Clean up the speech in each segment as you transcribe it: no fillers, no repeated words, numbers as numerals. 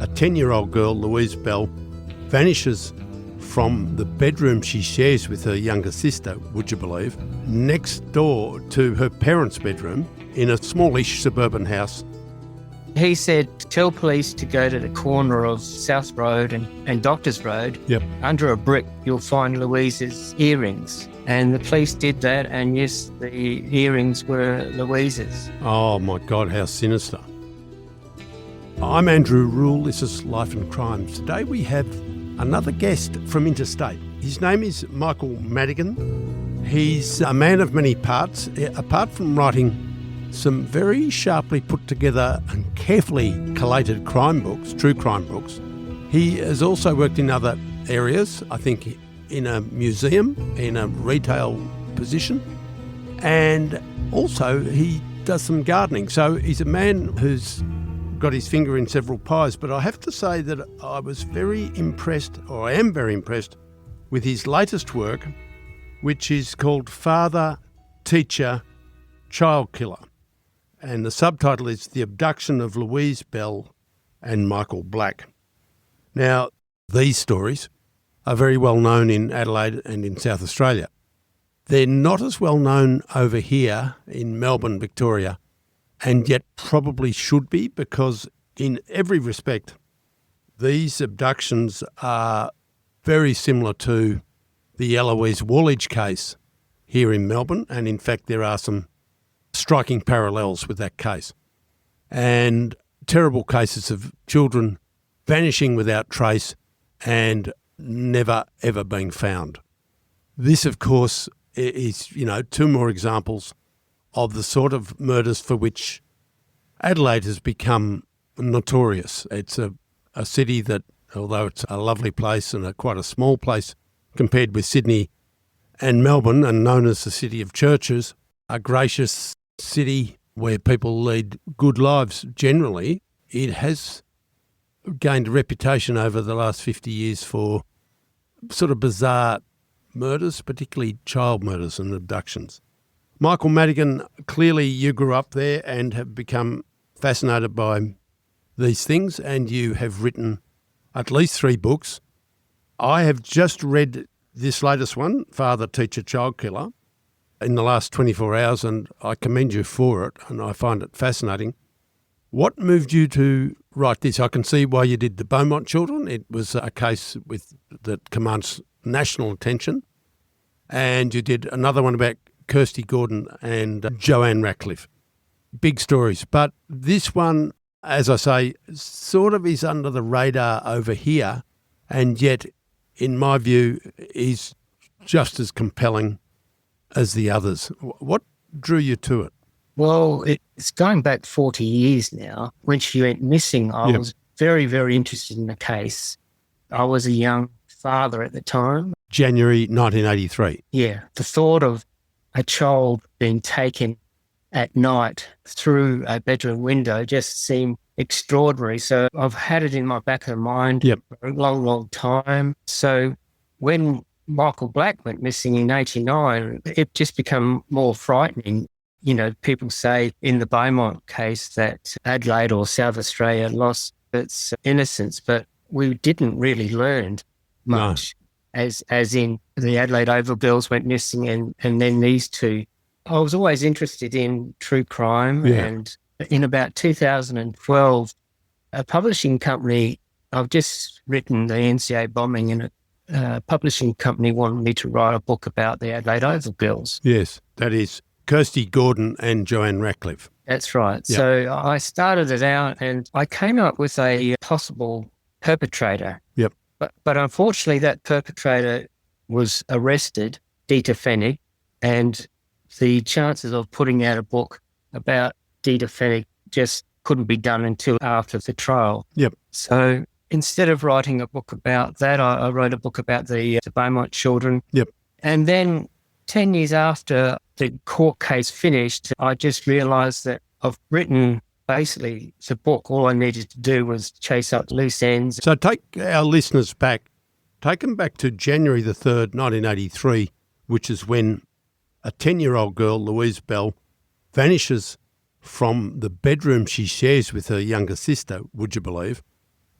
A 10-year-old girl, Louise Bell, vanishes from the bedroom she shares with her younger sister, would you believe, next door to her parents' bedroom in a smallish suburban house. He said, tell police to go to the corner of South Road and Doctors Road. Yep. Under a brick, you'll find Louise's earrings. And the police did that, and yes, the earrings were Louise's. Oh my God, how sinister. I'm Andrew Rule, this is Life and Crimes. Today we have another guest from interstate. His name is Michael Madigan. He's a man of many parts. Apart from writing some very sharply put together and carefully collated crime books, true crime books, he has also worked in other areas, I think in a museum, in a retail position, and also he does some gardening. So he's a man who's got his finger in several pies, but I have to say that I was very impressed, or I am very impressed, with his latest work, which is called Father, Teacher, Child Killer. And the subtitle is The Abduction of Louise Bell and Michael Black. Now, these stories are very well known in Adelaide and in South Australia. They're not as well known over here in Melbourne, Victoria, and yet probably should be, because in every respect, these abductions are very similar to the Eloise Woolwich case here in Melbourne, and in fact there are some striking parallels with that case. And terrible cases of children vanishing without trace and never ever being found. This, of course, is, two more examples of the sort of murders for which Adelaide has become notorious. It's a city that, although it's a lovely place and quite a small place compared with Sydney and Melbourne, and known as the city of churches, a gracious city where people lead good lives generally, it has gained a reputation over the last 50 years for sort of bizarre murders, particularly child murders and abductions. Michael Madigan, clearly you grew up there and have become fascinated by these things, and you have written at least 3 books. I have just read this latest one, Father, Teacher, Child Killer, in the last 24 hours, and I commend you for it, and I find it fascinating. What moved you to write this? I can see why you did the Beaumont children. It was a case that commands national attention. And you did another one about Kirsty Gordon and Joanne Ratcliffe. Big stories. But this one, as I say, sort of is under the radar over here, and yet, in my view, is just as compelling as the others. What drew you to it? Well, it's going back 40 years now. When she went missing, I was very, very interested in the case. I was a young father at the time. January 1983. Yeah. The thought of a child being taken at night through a bedroom window just seemed extraordinary. So I've had it in my back of the mind for a long, long time. So when Michael Black went missing in 1989, it just became more frightening. People say in the Beaumont case that Adelaide or South Australia lost its innocence, but we didn't really learn much, as in the Adelaide Oval girls went missing and then these two. I was always interested in true crime, and in about 2012, a publishing company, I've just written the NCA bombing, and a publishing company wanted me to write a book about the Adelaide Oval girls. Yes, that is Kirsty Gordon and Joanne Ratcliffe. That's right. Yep. So I started it out and I came up with a possible perpetrator. Yep. But unfortunately that perpetrator was arrested, Dita Fenick, and the chances of putting out a book about Dita Fenick just couldn't be done until after the trial. Yep. So instead of writing a book about that, I wrote a book about the Beaumont children. Yep. And then 10 years after the court case finished, I just realised that I've written basically the book. All I needed to do was chase up loose ends. So take our listeners back. Take them back to January the 3rd, 1983, which is when a 10-year-old girl, Louise Bell, vanishes from the bedroom she shares with her younger sister, would you believe,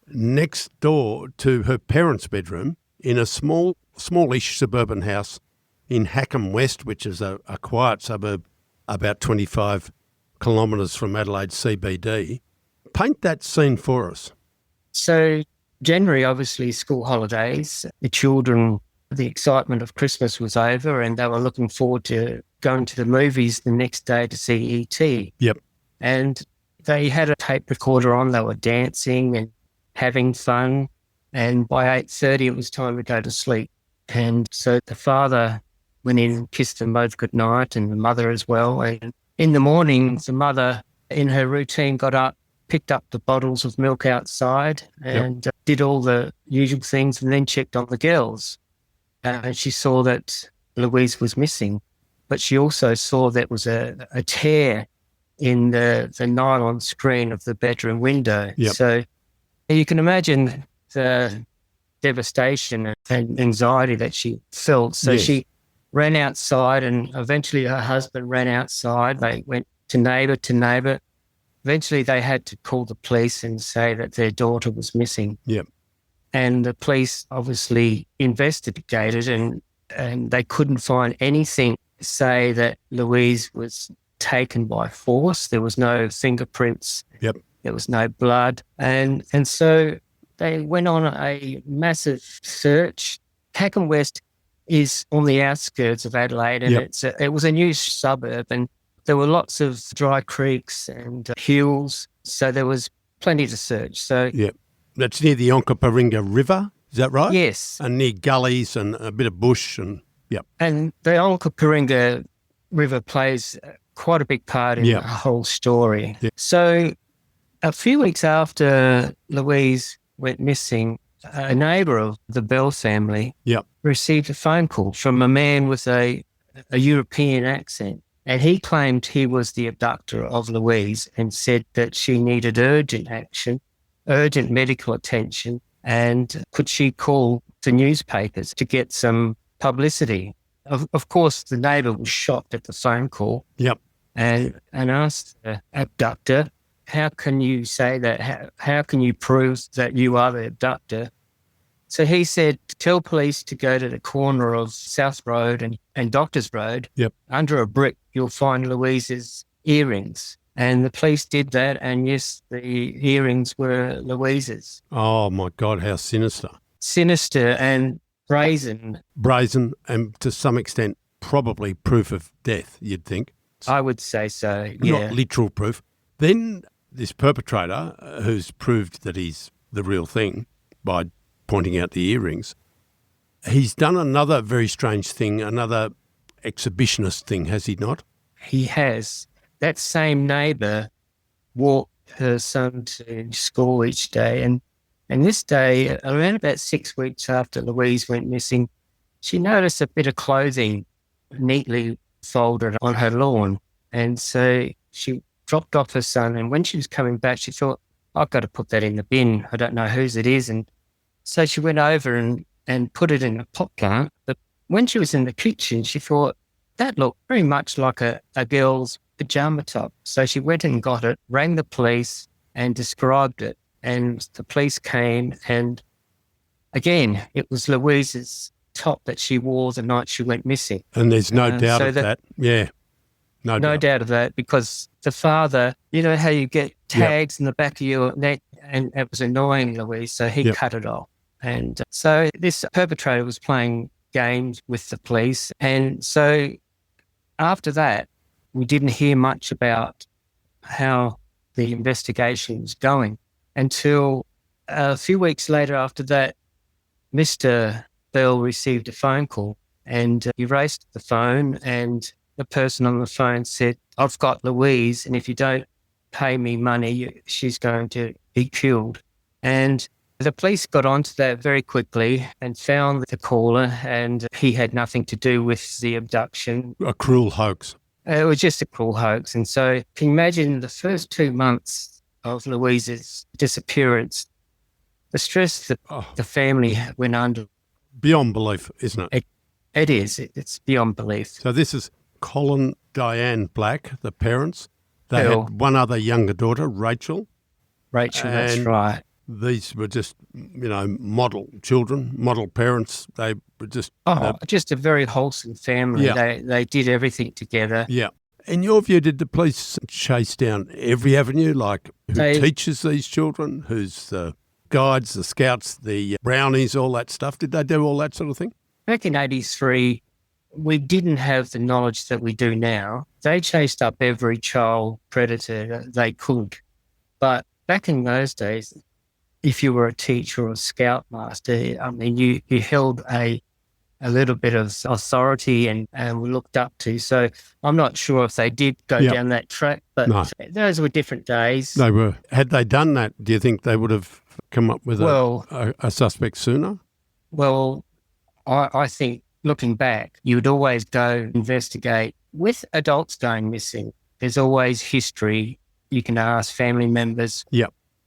next door to her parents' bedroom in a smallish suburban house in Hackham West, which is a quiet suburb about 25 kilometres from Adelaide CBD. Paint that scene for us. So January, obviously, school holidays. The children, the excitement of Christmas was over and they were looking forward to going to the movies the next day to see E.T. Yep. And they had a tape recorder on. They were dancing and having fun. And by 8:30, it was time to go to sleep. And so the father went in and kissed them both goodnight, and the mother as well. And in the morning, the mother, in her routine, got up, picked up the bottles of milk outside and did all the usual things, and then checked on the girls. And she saw that Louise was missing, but she also saw there was a tear in the nylon screen of the bedroom window. Yep. So you can imagine the devastation and anxiety that she felt. So she ran outside, and eventually her husband ran outside. They went to neighbour to neighbour. Eventually they had to call the police and say that their daughter was missing. Yep. And the police obviously investigated and they couldn't find anything to say that Louise was taken by force. There was no fingerprints. Yep. There was no blood. And so they went on a massive search. Hackham West is on the outskirts of Adelaide, and it was a new suburb, and there were lots of dry creeks and hills, so there was plenty to search. So that's near the Onkaparinga River, is that right? Yes. And near gullies and a bit of bush and And the Onkaparinga River plays quite a big part in the whole story. Yep. So a few weeks after Louise went missing, a neighbour of the Bell family received a phone call from a man with a European accent. And he claimed he was the abductor of Louise and said that she needed urgent action, urgent medical attention, and could she call the newspapers to get some publicity. Of course, the neighbour was shocked at the phone call and asked the abductor, how can you say that? How can you prove that you are the abductor? So he said, tell police to go to the corner of South Road and Doctors Road. Under a brick, you'll find Louise's earrings. And the police did that, and yes, the earrings were Louise's. Oh, my God, how sinister. Sinister and brazen. Brazen, and to some extent, probably proof of death, you'd think. I would say so, yeah. Not literal proof. Then this perpetrator, who's proved that he's the real thing by pointing out the earrings, he's done another very strange thing, another exhibitionist thing, has he not? He has. That same neighbour walked her son to school each day, and this day, around about 6 weeks after Louise went missing, she noticed a bit of clothing neatly folded on her lawn, and so she dropped off her son, and when she was coming back, she thought, I've got to put that in the bin. I don't know whose it is, and so she went over and put it in a pot plant. But when she was in the kitchen, she thought, that looked very much like a girl's pajama top. So she went and got it, rang the police and described it. And the police came, and again, it was Louise's top that she wore the night she went missing. And there's no doubt of that. Yeah. No doubt of that, because the father, you know how you get tags in the back of your neck, and it was annoying Louise, so he cut it off. And so this perpetrator was playing games with the police. And so after that, we didn't hear much about how the investigation was going until a few weeks later. After that, Mr. Bell received a phone call, and he raced the phone, and the person on the phone said, I've got Louise, and if you don't pay me money, she's going to be killed. And the police got onto that very quickly and found the caller, and he had nothing to do with the abduction. A cruel hoax. It was just a cruel hoax. And so can you imagine the first 2 months of Louise's disappearance, the stress that the family went under. Beyond belief, isn't it? It is. It's beyond belief. So this is Colin Diane Black, the parents. They had one other younger daughter, Rachel. That's right. These were just, model children, model parents. They were just... just a very wholesome family. Yeah. They did everything together. Yeah. In your view, did the police chase down every avenue, like who teaches these children, who's the guides, the scouts, the brownies, all that stuff? Did they do all that sort of thing? Back in 83, we didn't have the knowledge that we do now. They chased up every child predator they could. But back in those days, if you were a teacher or a scoutmaster, you held a little bit of authority and were looked up to. So I'm not sure if they did go down that track, but those were different days. They were. Had they done that, do you think they would have come up with a suspect sooner? Well, I think looking back, you would always go investigate. With adults going missing, there's always history. You can ask family members,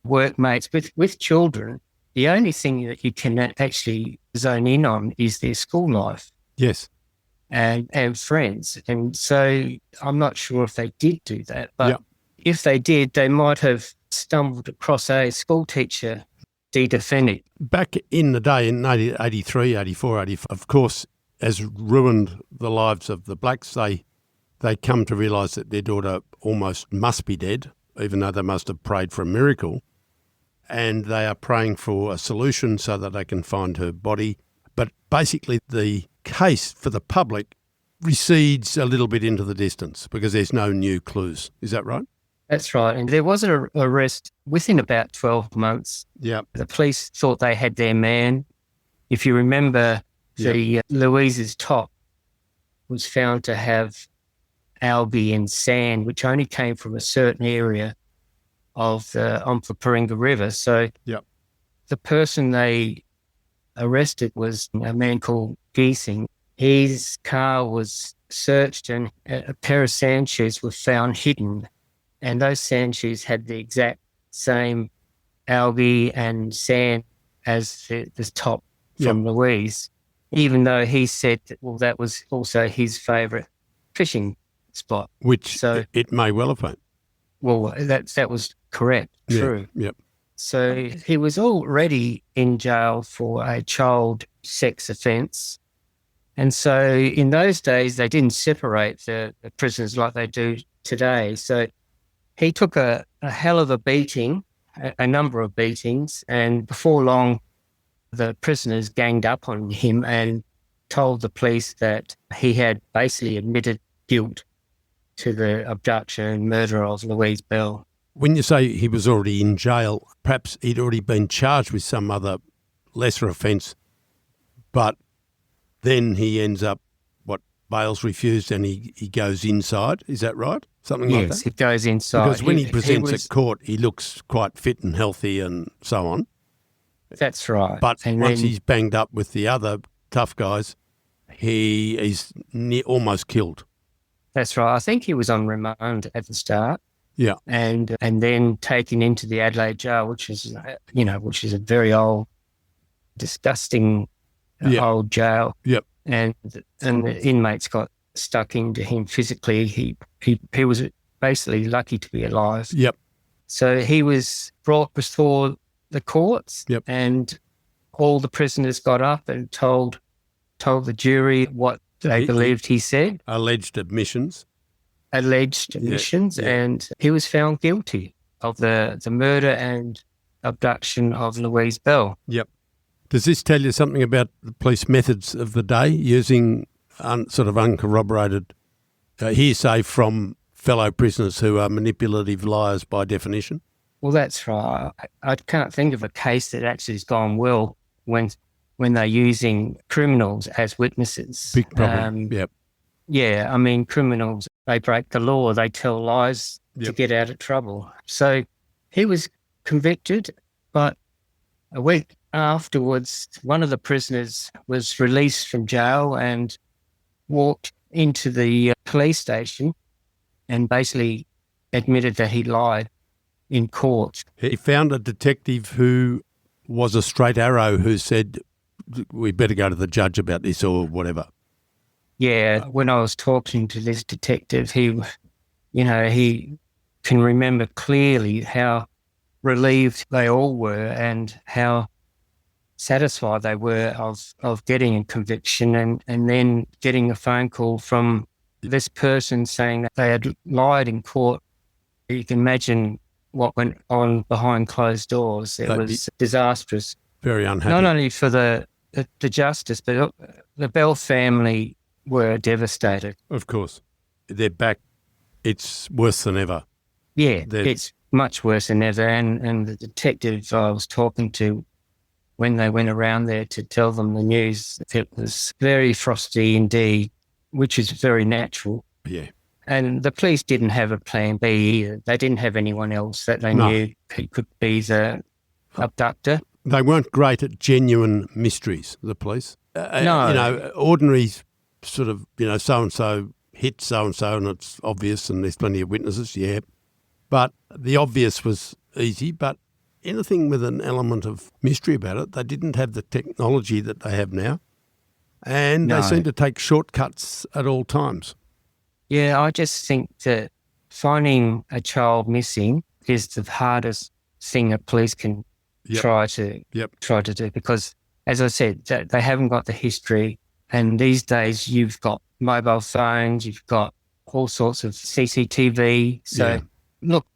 workmates. With children, the only thing that you can actually zone in on is their school life. Yes. And friends. And so I'm not sure if they did do that, but if they did, they might have stumbled across a school teacher, Dita Fenick. Back in the day, in 1983, 84, 85, of course, has ruined the lives of the blacks. They come to realise that their daughter almost must be dead, even though they must have prayed for a miracle. And they are praying for a solution so that they can find her body. But basically the case for the public recedes a little bit into the distance because there's no new clues. Is that right? That's right. And there was an arrest within about 12 months. Yeah. The police thought they had their man. If you remember, Louise's top was found to have algae and sand, which only came from a certain area of the Omphaparinga River. So the person they arrested was a man called Giesing. His car was searched and a pair of sand shoes were found hidden. And those sand shoes had the exact same algae and sand as the top from Louise, even though he said that was also his favourite fishing spot. Which it may well have been. Well, that was correct, true. Yep. So he was already in jail for a child sex offence. And so in those days, they didn't separate the prisoners like they do today. So he took a hell of a beating, a number of beatings, and before long, the prisoners ganged up on him and told the police that he had basically admitted guilt to the abduction and murder of Louise Bell. When you say he was already in jail, perhaps he'd already been charged with some other lesser offence, but then he ends up, bail's refused and he goes inside. Is that right? Something like that? Yes, he goes inside. Because when he presents at court, he looks quite fit and healthy and so on. That's right. But once he's banged up with the other tough guys, he is almost killed. That's right. I think he was on remand at the start. Yeah. And then taken into the Adelaide jail, which is a very old, disgusting old jail. Yep. And the inmates got stuck into him physically. He was basically lucky to be alive. Yep. So he was brought before the courts. Yep. And all the prisoners got up and told the jury what they believed he said. Alleged admissions. And he was found guilty of the murder and abduction of Louise Bell. Yep. Does this tell you something about the police methods of the day, using sort of uncorroborated hearsay from fellow prisoners who are manipulative liars by definition? Well, that's right. I can't think of a case that actually has gone well when they're using criminals as witnesses. Big problem, yep. Yeah, I mean, criminals, they break the law, they tell lies to get out of trouble. So he was convicted, but a week afterwards, one of the prisoners was released from jail and walked into the police station and basically admitted that he lied in court. He found a detective who was a straight arrow who said, we better go to the judge about this or whatever. Yeah, when I was talking to this detective, he can remember clearly how relieved they all were and how satisfied they were of getting a conviction and then getting a phone call from this person saying that they had lied in court. You can imagine what went on behind closed doors. It was disastrous. Very unhappy. Not only for the justice, but the Bell family were devastated. Of course. They're back. It's worse than ever. Yeah, it's much worse than ever. And the detective I was talking to, when they went around there to tell them the news, it was very frosty indeed, which is very natural. Yeah. And the police didn't have a plan B either. They didn't have anyone else that they knew could be the abductor. They weren't great at genuine mysteries, the police. No. Ordinary sort of, so-and-so hit so-and-so and it's obvious and there's plenty of witnesses, yeah. But the obvious was easy, but anything with an element of mystery about it, they didn't have the technology that they have now. And they seem to take shortcuts at all times. Yeah, I just think that finding a child missing is the hardest thing a police can try to do, because, as I said, they haven't got the history. And these days you've got mobile phones, you've got all sorts of CCTV. So, look,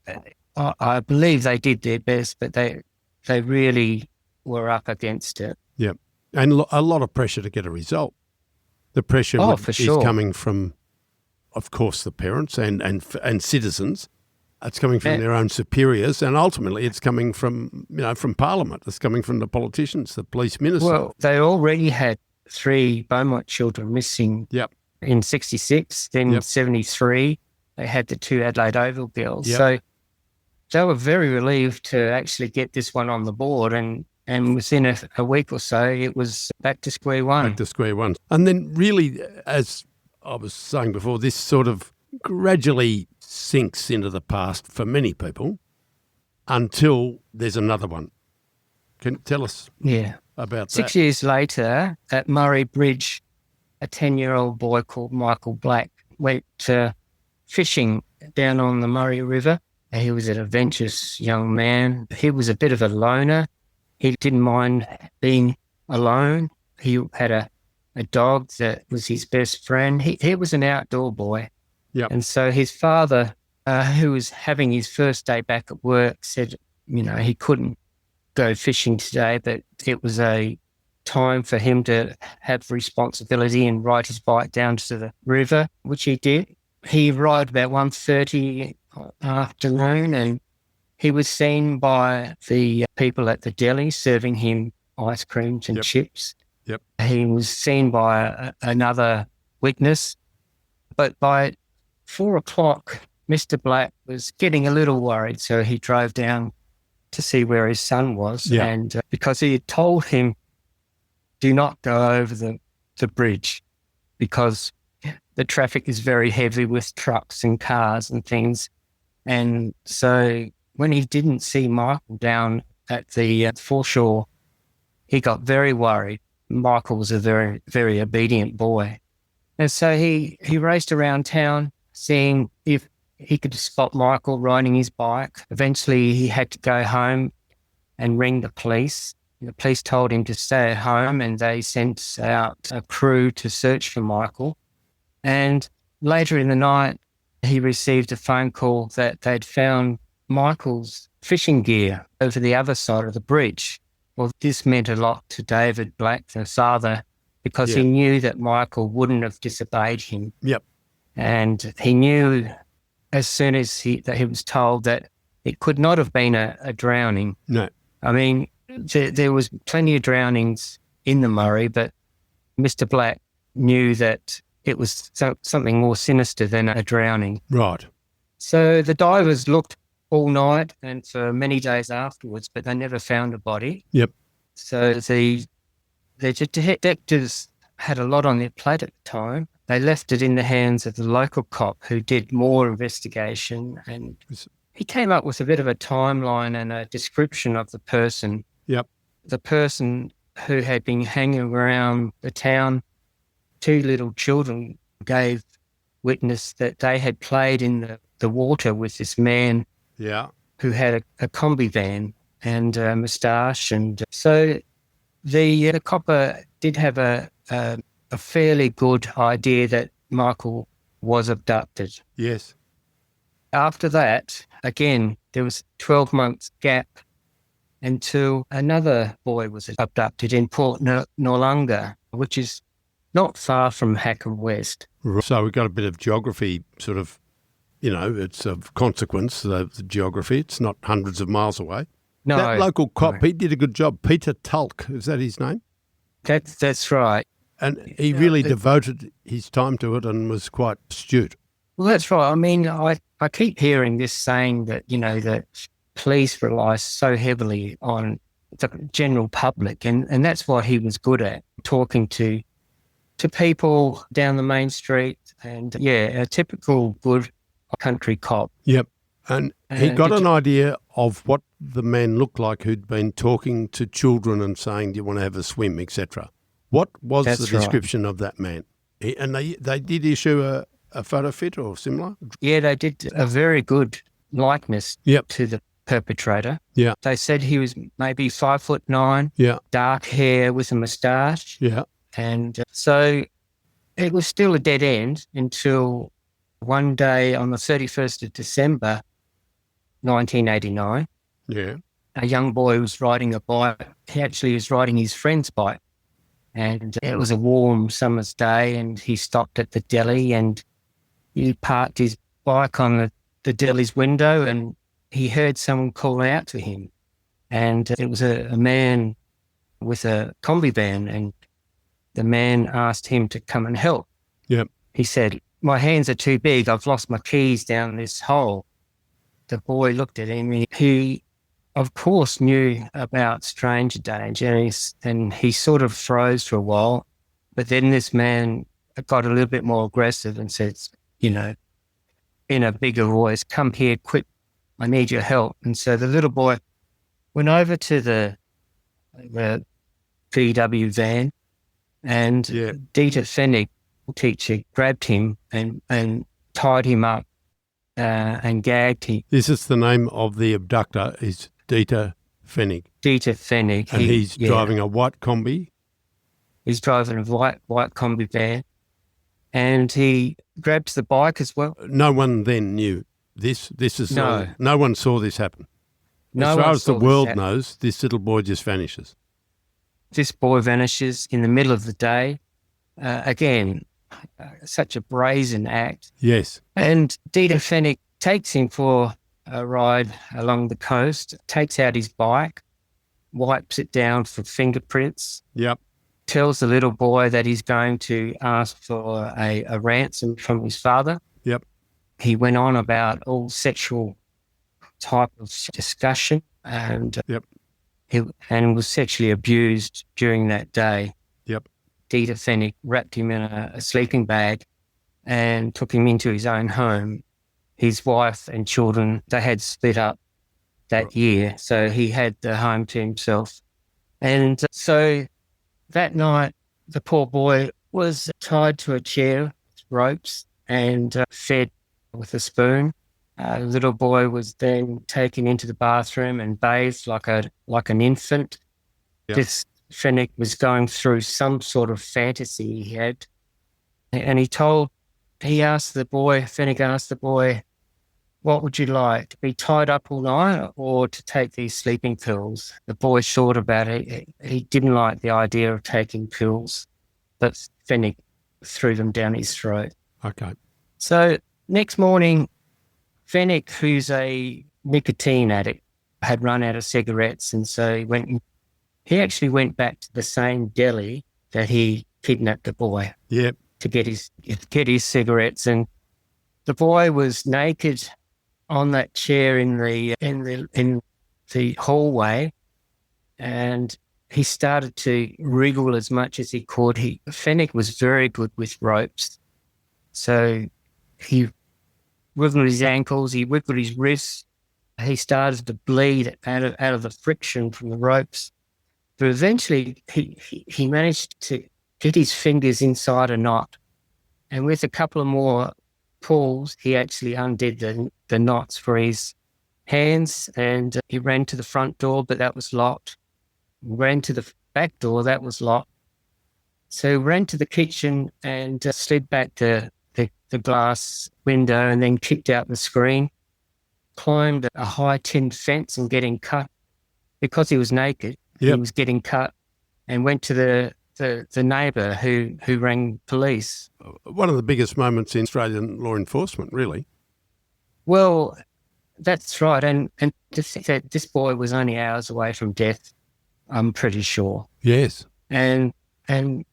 I believe they did their best, but they really were up against it. Yeah. And a lot of pressure to get a result. The pressure is coming from, of course, the parents and citizens. It's coming from their own superiors, and ultimately it's coming from, from Parliament. It's coming from the politicians, the police minister. Well, they already had 3 Beaumont children missing in 66, then 73. They had the 2 Adelaide Oval girls. Yep. So they were very relieved to actually get this one on the board, and within a week or so, it was back to square one. Back to square one. And then really, as I was saying before, this sort of gradually sinks into the past for many people until there's another one. Can you tell us about 6 that? years later, at Murray Bridge, a 10-year-old boy called Michael Black went fishing down on the Murray River. He was an adventurous young man. He was a bit of a loner. He didn't mind being alone. He had a dog that was his best friend. He was an outdoor boy. Yep. And so his father, who was having his first day back at work, said, he couldn't go fishing today, but it was a time for him to have responsibility and ride his bike down to the river, which he did. He arrived about 1:30 afternoon, and he was seen by the people at the deli serving him ice creams and chips. Yep. He was seen by another witness, but by 4 o'clock, Mr. Black was getting a little worried, so he drove down to see where his son was, and because he had told him, do not go over the bridge because the traffic is very heavy with trucks and cars and things. And so when he didn't see Michael down at the foreshore, he got very worried. Michael was a very, very obedient boy. And so he raced around town, seeing if he could spot Michael riding his bike. Eventually, he had to go home and ring the police. The police told him to stay at home, and they sent out a crew to search for Michael. And later in the night, he received a phone call that they'd found Michael's fishing gear over the other side of the bridge. Well, this meant a lot to David Black, the father, because he knew that Michael wouldn't have disobeyed him. Yep. And he knew as soon as he was told that it could not have been a drowning. No. I mean, there was plenty of drownings in the Murray, but Mr. Black knew that it was something more sinister than a drowning. Right. So the divers looked all night and for many days afterwards, but they never found a body. Yep. So the detectives had a lot on their plate at the time. They left it in the hands of the local cop who did more investigation, and he came up with a bit of a timeline and a description of the person. Yep. The person who had been hanging around the town. 2 little children gave witness that they had played in the water with this man. Yeah. who had a combi van and a moustache. And so the copper did have a fairly good idea that Michael was abducted. Yes. After that, again, there was 12 months gap until another boy was abducted in Port Noarlunga, which is not far from Hackham West. So we've got a bit of geography sort of, it's of consequence, the geography. It's not hundreds of miles away. No. That local cop, no. he did a good job. Peter Tulk, is that his name? That's right. And he really devoted his time to it and was quite astute. Well, that's right. I mean, I keep hearing this saying that, that police rely so heavily on the general public, and that's what he was good at, talking to people down the main street, and a typical good country cop. Yep. And he got an idea of what the man looked like who'd been talking to children and saying, do you want to have a swim, etc. What was the description of that man? And they did issue a photo fit or similar? Yeah, they did a very good likeness to the perpetrator. Yeah. They said he was maybe 5'9". Yeah. Dark hair with a moustache. Yeah. And so it was still a dead end until one day on the 31st of December, 1989. Yeah. A young boy was riding a bike. He actually was riding his friend's bike. And it was a warm summer's day, and he stopped at the deli and he parked his bike on the deli's window, and he heard someone call out to him. And it was a man with a combi van, and the man asked him to come and help. Yep. He said, my hands are too big. I've lost my keys down this hole. The boy looked at him, and he, of course, knew about stranger danger, and he sort of froze for a while. But then this man got a little bit more aggressive and said, in a bigger voice, come here quick, I need your help. And so the little boy went over to the VW van, and Dieter Fenick, teacher, grabbed him and tied him up and gagged him. This is the name of the abductor, is Dieter Fenick. Dieter Fenick. And he's driving a white combi? He's driving a white combi van, and he grabs the bike as well. No one then knew this. No one saw this happen. No as far as the world knows, this little boy just vanishes. This boy vanishes in the middle of the day. Again, such a brazen act. Yes. And Dieter Fenick takes him for a ride along the coast, takes out his bike, wipes it down for fingerprints. Yep. Tells the little boy that he's going to ask for a ransom from his father. Yep. He went on about all sexual type of discussion, and he was sexually abused during that day. Yep. Dieter Fenick wrapped him in a sleeping bag and took him into his own home. His wife and children, they had split up that year, so he had the home to himself. And so that night, the poor boy was tied to a chair with ropes and fed with a spoon. The little boy was then taken into the bathroom and bathed like an infant. Yep. This Fenick was going through some sort of fantasy he had. And Fenick asked the boy, what would you like, to be tied up all night or to take these sleeping pills? The boy thought about it. He didn't like the idea of taking pills, but Fenick threw them down his throat. Okay. So next morning, Fenick, who's a nicotine addict, had run out of cigarettes, and so he actually went back to the same deli that he kidnapped the boy. Yep. To get his cigarettes, and the boy was naked on that chair in the hallway, and he started to wriggle as much as he could. Fenick was very good with ropes, so he wiggled his ankles, he wiggled his wrists. He started to bleed out of the friction from the ropes, but eventually he managed to get his fingers inside a knot, and with a couple of more pulls, he actually undid the knots for his hands, and he ran to the front door, but that was locked. Ran to the back door, that was locked. So ran to the kitchen and slid back the glass window and then kicked out the screen, climbed a high tin fence and getting cut. Because he was naked, He was getting cut, and went to the neighbour who rang police. One of the biggest moments in Australian law enforcement, really. Well, that's right. And to think that this boy was only hours away from death, I'm pretty sure. Yes. And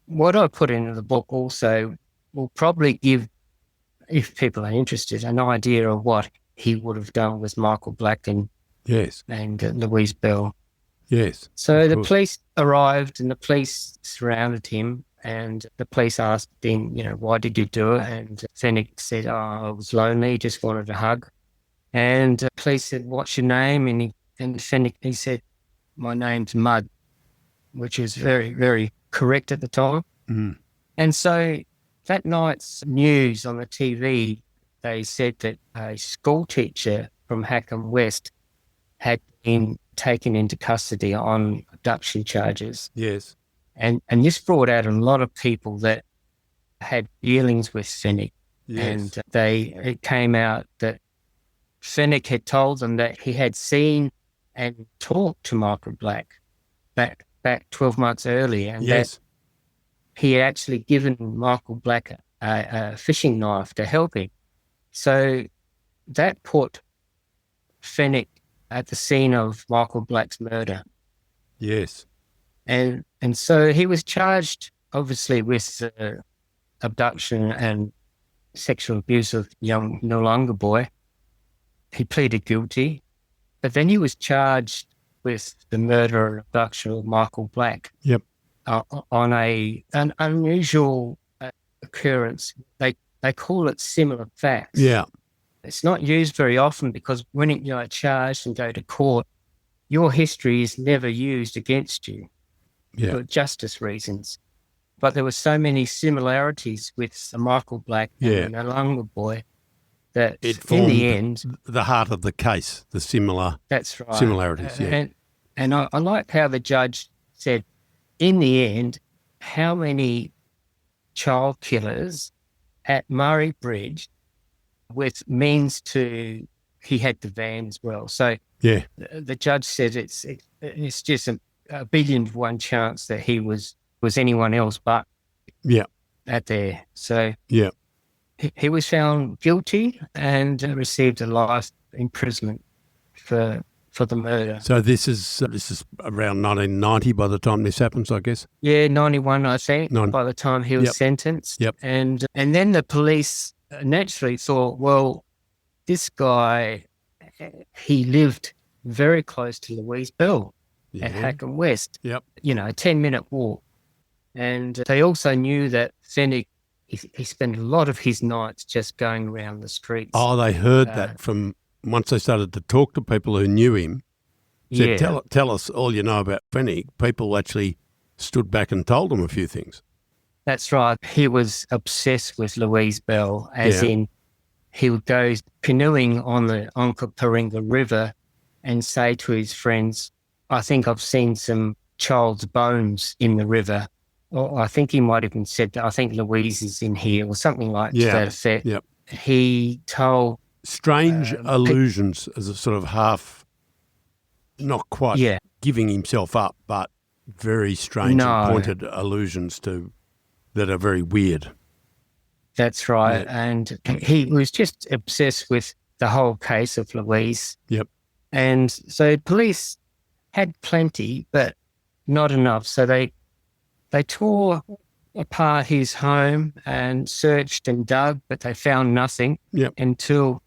what I put into the book also will probably give, if people are interested, an idea of what he would have done with Michael Black and Louise Bell. Yes. So the police arrived and the police surrounded him, and the police asked him, why did you do it? And Fenick said, I was lonely, just wanted a hug. And the police said, what's your name? And Fenick, he said, my name's Mud, which is very, very correct at the time. Mm. And so that night's news on the TV, they said that a school teacher from Hackham West had been taken into custody on abduction charges. Yes. And this brought out a lot of people that had dealings with Fenick. Yes. And it came out that Fenick had told them that he had seen and talked to Michael Black back 12 months earlier, and that he had actually given Michael Black a fishing knife to help him. So that put Fenick at the scene of Michael Black's murder. Yes. And so he was charged, obviously, with abduction and sexual abuse of young Noarlunga boy. He pleaded guilty, but then he was charged with the murder and abduction of Michael Black. Yep. On an unusual occurrence. They call it similar facts. Yeah. It's not used very often because when you're charged and go to court, your history is never used against you for justice reasons. But there were so many similarities with Michael Black and the Noarlunga boy that it in the end, the heart of the case, the that's right. similarities. And I like how the judge said, in the end, how many child killers at Murray Bridge with means to, he had the van as well. So the judge said it's just a billion to one chance that he was anyone else but at there. So he was found guilty and received a life imprisonment for the murder. So this is around 1990 by the time this happens, I guess? Yeah, 91, I think, by the time he was sentenced. Yep. And then the police naturally thought, well, this guy, he lived very close to Louise Bell at Hackham West. Yep. A 10-minute walk. And they also knew that Fenick, he spent a lot of his nights just going around the streets. Oh, they heard that from once they started to talk to people who knew him. Said, tell us all you know about Fenick. People actually stood back and told him a few things. That's right. He was obsessed with Louise Bell, as in he would go canoeing on the Onkaparinga River and say to his friends, I think I've seen some child's bones in the river. Or I think he might have even said that I think Louise is in here or something like that effect. Yep. He told... Strange allusions as a sort of half, not quite giving himself up, but very strange and pointed allusions to that are very weird. That's right. Yeah. And he was just obsessed with the whole case of Louise. Yep. And so police had plenty, but not enough. So they tore apart his home and searched and dug, but they found nothing until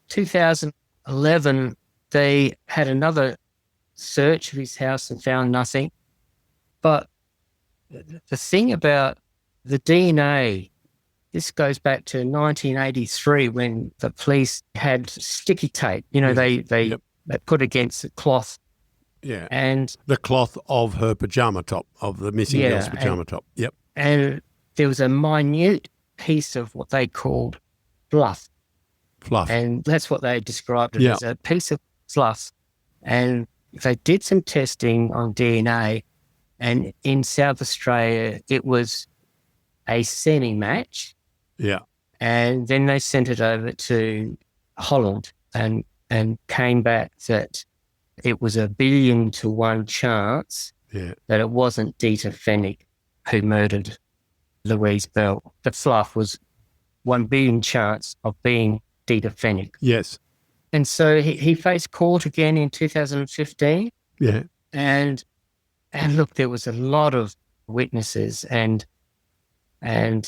2011. They had another search of his house and found nothing. But the thing about the DNA, this goes back to 1983 when the police had sticky tape. They put against the cloth. Yeah. And the cloth of her pajama top, of the missing girl's pajama top. Yep. And there was a minute piece of what they called fluff. Fluff. And that's what they described it as, a piece of fluff. And they did some testing on DNA, and in South Australia, it was a semi-match. Yeah. And then they sent it over to Holland and came back that it was 1 billion to 1 chance that it wasn't Dieter Fenick who murdered Louise Bell. The fluff was 1 billion chance of being Dieter Fenick. Yes. And so he faced court again in 2015. Yeah. And look, there was a lot of witnesses, and in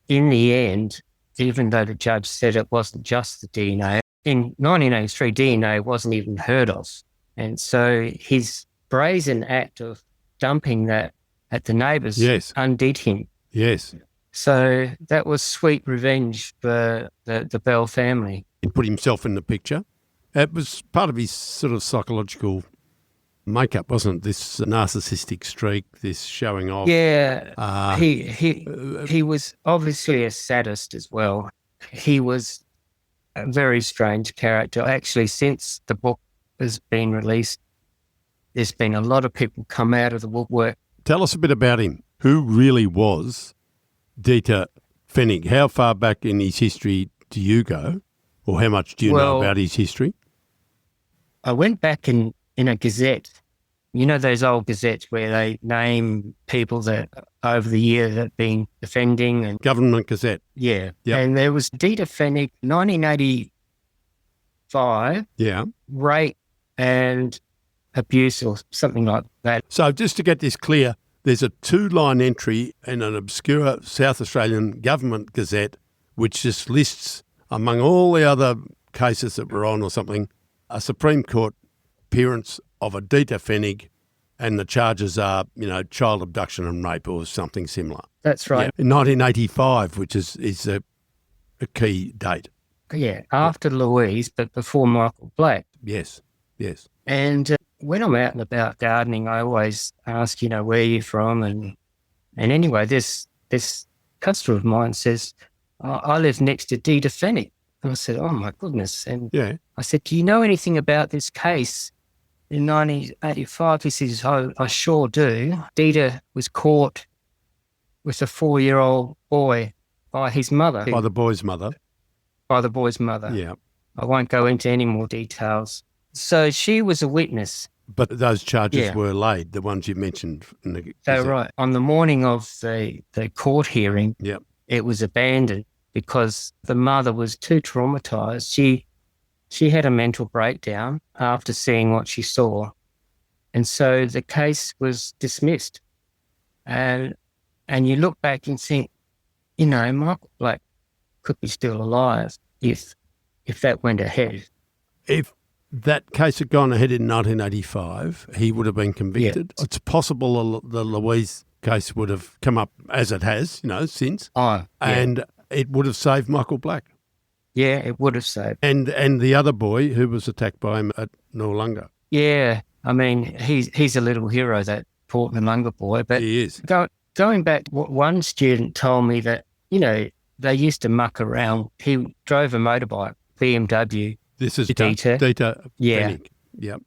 the end, even though the judge said it wasn't just the DNA, in 1983, DNA wasn't even heard of. And so his brazen act of dumping that at the neighbours undid him. Yes. So that was sweet revenge for the Bell family. He put himself in the picture. It was part of his sort of psychological makeup, wasn't it? This narcissistic streak, this showing off. Yeah. He was obviously a sadist as well. He was a very strange character. Actually, since the book has been released, there's been a lot of people come out of the woodwork. Tell us a bit about him. Who really was Dieter Fenick? How far back in his history do you go? Or how much do you know about his history? I went back in a gazette. You know those old gazettes where they name people that over the year that have been defending? And Government Gazette. Yeah. Yep. And there was Dieter Fenick, 1985. Yeah. Rape and abuse or something like that. So just to get this clear, there's a 2-line entry in an obscure South Australian Government Gazette which just lists, among all the other cases that were on or something, a Supreme Court appearance of a Dieter Fenick, and the charges are, child abduction and rape or something similar. That's right. Yeah. In 1985, which is a key date. Yeah, after Louise, but before Michael Black. Yes. And when I'm out and about gardening, I always ask, where are you from? And anyway, this customer of mine says, I live next to Dieter Fenick. And I said, oh, my goodness. And I said, do you know anything about this case in 1985? He says, oh, I sure do. Dieter was caught with a 4-year-old boy by his mother. By the boy's mother. By the boy's mother. Yeah. I won't go into any more details. So she was a witness. But those charges were laid, the ones you mentioned. Right. On the morning of the court hearing, it was abandoned because the mother was too traumatised. She had a mental breakdown after seeing what she saw. And so the case was dismissed. And you look back and think, Michael Black could be still alive if that went ahead. If that case had gone ahead in 1985, he would have been convicted. Yeah. It's possible the Louise case would have come up as it has, since. And it would have saved Michael Black. Yeah, it would have saved. And the other boy who was attacked by him at Noarlunga. Yeah, I mean, he's a little hero, that Port Noarlunga boy. But he is. Going back, one student told me that, they used to muck around. He drove a motorbike, BMW. This is Dieter. Fenick. Yep.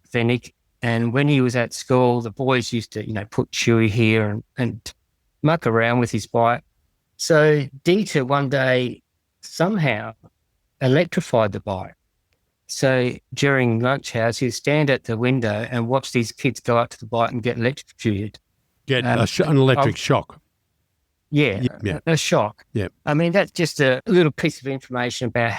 Fenick. And when he was at school, the boys used to, put Chewy here and muck around with his bike. So Dieter one day somehow electrified the bike. So during lunch hours, he'd stand at the window and watch these kids go up to the bike and get electrocuted. Get an electric shock. Yeah, a shock. Yeah. I mean, that's just a little piece of information about,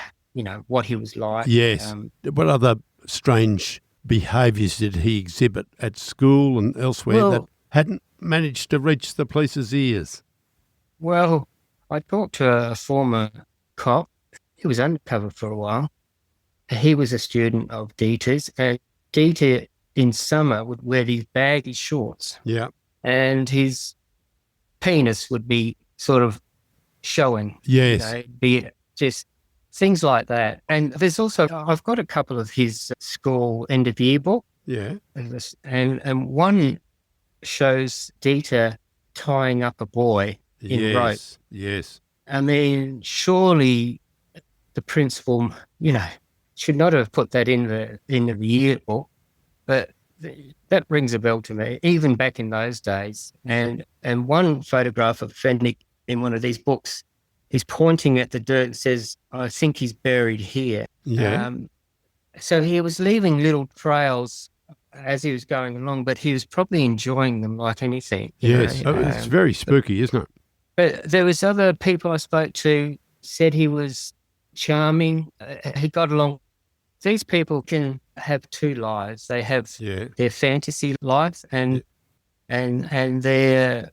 what he was like. Yes. What other strange behaviours did he exhibit at school and elsewhere that hadn't managed to reach the police's ears? Well, I talked to a former cop. He was undercover for a while. He was a student of Dieter's, and Dieter in summer would wear these baggy shorts. Yeah. And his penis would be sort of showing. Yes. Be it just things like that. And there's also, I've got a couple of his school end of year book. Yeah. And one shows Dieter tying up a boy in rope. Yes. I mean, surely the principal, should not have put that in the yearbook, but that rings a bell to me, even back in those days. And one photograph of Fenick in one of these books, he's pointing at the dirt and says, "I think he's buried here." Yeah. So he was leaving little trails as he was going along, but he was probably enjoying them like anything. Yes. It's very spooky, isn't it? But there was other people I spoke to said he was charming. He got along. These people can have two lives. They have their fantasy life and their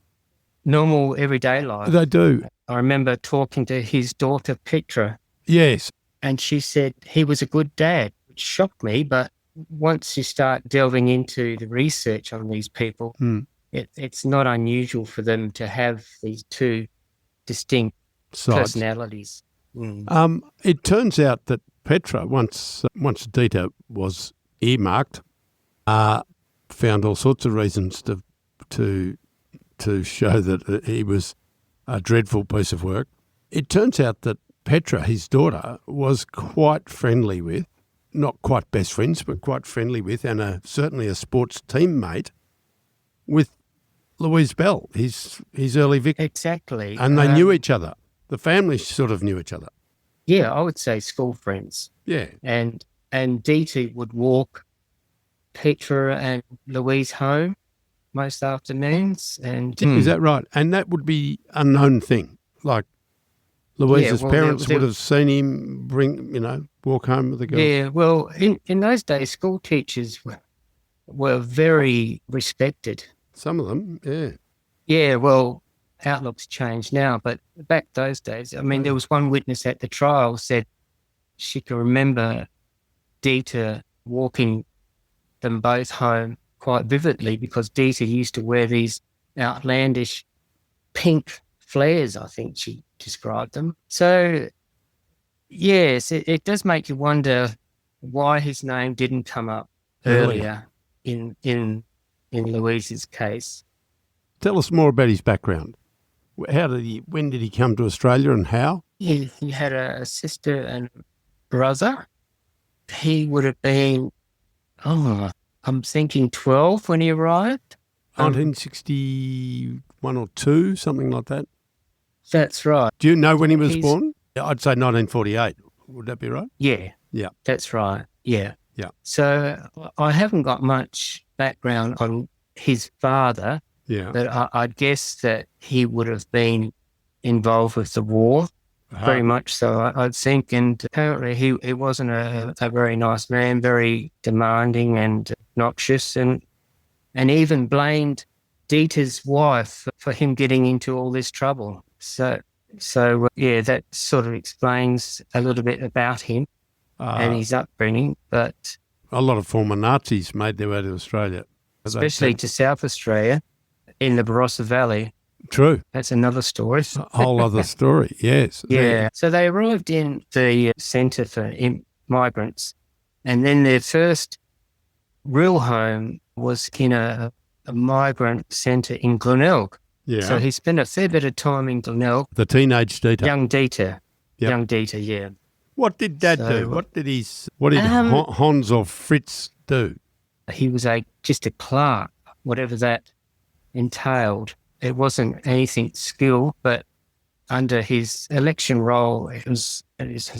normal everyday life. They do. I remember talking to his daughter, Petra. Yes. And she said he was a good dad, which shocked me. But once you start delving into the research on these people, it's not unusual for them to have these two distinct personalities. It turns out that Petra, once Dieter was earmarked, found all sorts of reasons to show that he was a dreadful piece of work. It turns out that Petra, his daughter, was quite friendly with, not quite best friends, but quite friendly with, and certainly a sports teammate with Louise Bell, his early victim. Exactly. And they knew each other. The family sort of knew each other. Yeah, I would say school friends. Yeah. And Dieter would walk Petra and Louise home most afternoons. And Is that right? And that would be a known thing. Like Louise's parents would have seen him walk home with the girls. Yeah, well, in those days, school teachers were very respected. Some of them, yeah. Yeah, well, outlook's changed now, but back those days, I mean, there was one witness at the trial said she could remember Dieter walking them both home quite vividly because Dieter used to wear these outlandish pink flares, I think she described them. So, yes, it does make you wonder why his name didn't come up earlier in Louise's case. Tell us more about his background. When did he come to Australia and how? He had a sister and brother. He would have been, I'm thinking 12 when he arrived. 1961 or 2, something like that. That's right. Do you know when he was born? I'd say 1948. Would that be right? Yeah. Yeah. That's right. Yeah. Yeah. So I haven't got much background on his father. Yeah. But I'd guess that he would have been involved with the war, very much so, I'd think. And apparently he wasn't a very nice man, very demanding and obnoxious, and even blamed Dieter's wife for him getting into all this trouble. So that sort of explains a little bit about him and his upbringing. But a lot of former Nazis made their way to Australia. Especially to South Australia. In the Barossa Valley. True. That's another story. A whole other story, yes. Yeah. So they arrived in the centre for migrants, and then their first real home was in a migrant centre in Glenelg. Yeah. So he spent a fair bit of time in Glenelg. The teenage Dieter. Young Dieter. Yep. Young Dieter, yeah. What did Dad do? What did Hans or Fritz do? He was just a clerk, whatever that entailed. It wasn't anything skilled, but under his election role, it was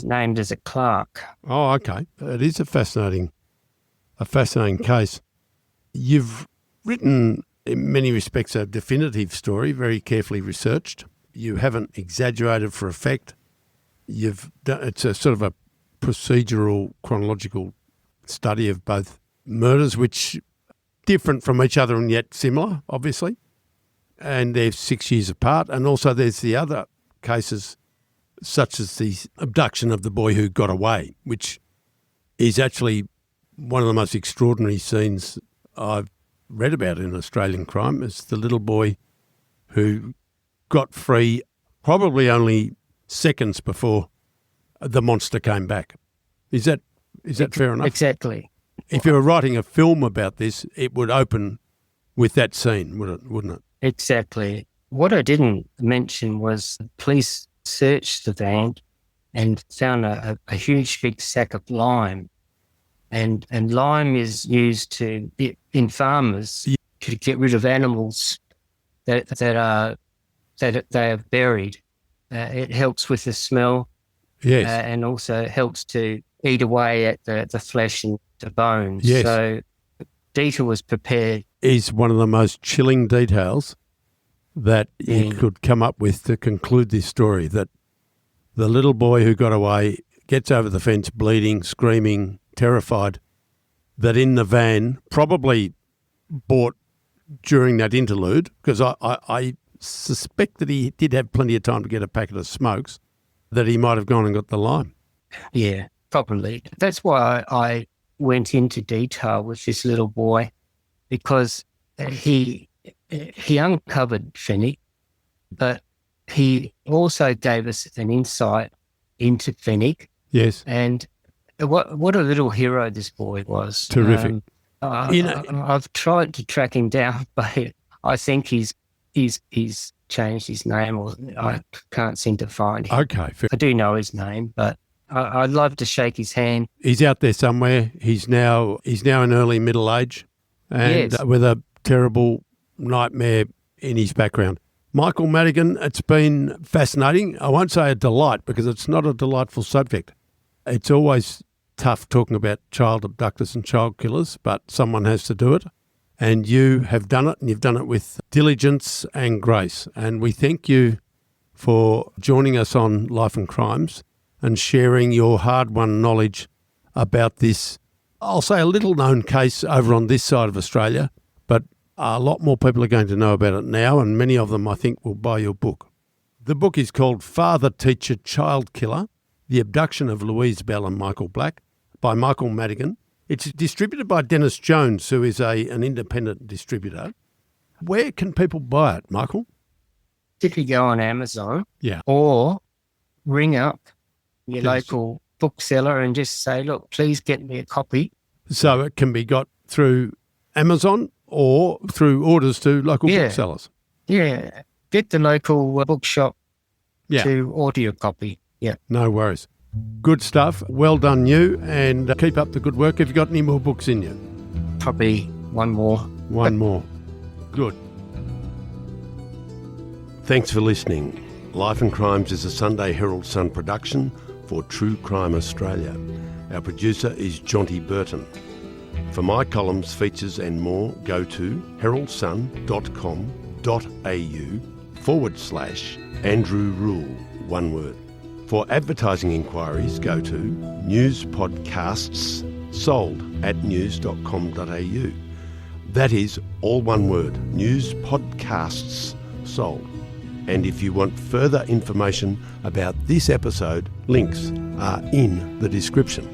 named as a clerk. Oh, okay. It is a fascinating case. You've written, in many respects, a definitive story, very carefully researched. You haven't exaggerated for effect. It's a sort of a procedural, chronological study of both murders, which different from each other and yet similar, obviously. And they're 6 years apart. And also there's the other cases, such as the abduction of the boy who got away, which is actually one of the most extraordinary scenes I've read about in Australian crime. It's the little boy who got free probably only seconds before the monster came back. Is that fair enough? Exactly. If you were writing a film about this, it would open with that scene, wouldn't it? Exactly. What I didn't mention was police searched the van and found a huge big sack of lime. And lime is used in farmers to get rid of animals that they are buried. It helps with the smell. Yes. And also helps to eat away at the flesh and the bones. Yes. So Dieter was prepared. Is one of the most chilling details that you could come up with to conclude this story, that the little boy who got away gets over the fence bleeding, screaming, terrified, that in the van, probably bought during that interlude, because I suspect that he did have plenty of time to get a packet of smokes, that he might have gone and got the lime. Yeah, probably. That's why I went into detail with this little boy, because he uncovered Fenick, but he also gave us an insight into Fenick. Yes. And what a little hero this boy was. Terrific. I've tried to track him down, but I think he's changed his name, or I can't seem to find him. Okay. Fair. I do know his name, but I'd love to shake his hand. He's out there somewhere. He's now in early middle age, and Yes. With a terrible nightmare in his background. Michael Madigan, it's been fascinating. I won't say a delight, because it's not a delightful subject. It's always tough talking about child abductors and child killers, but someone has to do it. And you have done it, and you've done it with diligence and grace. And we thank you for joining us on Life and Crimes and sharing your hard-won knowledge about this, I'll say, a little-known case over on this side of Australia, but a lot more people are going to know about it now, and many of them, I think, will buy your book. The book is called Father, Teacher, Child Killer, The Abduction of Louise Bell and Michael Black by Michael Madigan. It's distributed by Dennis Jones, who is an independent distributor. Where can people buy it, Michael? If you go on Amazon, Yeah. or ring up your local bookseller and just say, look, please get me a copy. So it can be got through Amazon or through orders to local booksellers. Yeah. Get the local bookshop to order your copy. Yeah. No worries. Good stuff. Well done, you, and keep up the good work. Have you got any more books in you? Probably one more. One more. Good. Thanks for listening. Life and Crimes is a Sunday Herald Sun production for True Crime Australia. Our producer is Jonty Burton. For my columns, features and more, go to heraldsun.com.au/Andrew Rule, one word. For advertising inquiries, go to newspodcastssold@news.com.au. That is all one word, newspodcastssold. And if you want further information about this episode, links are in the description.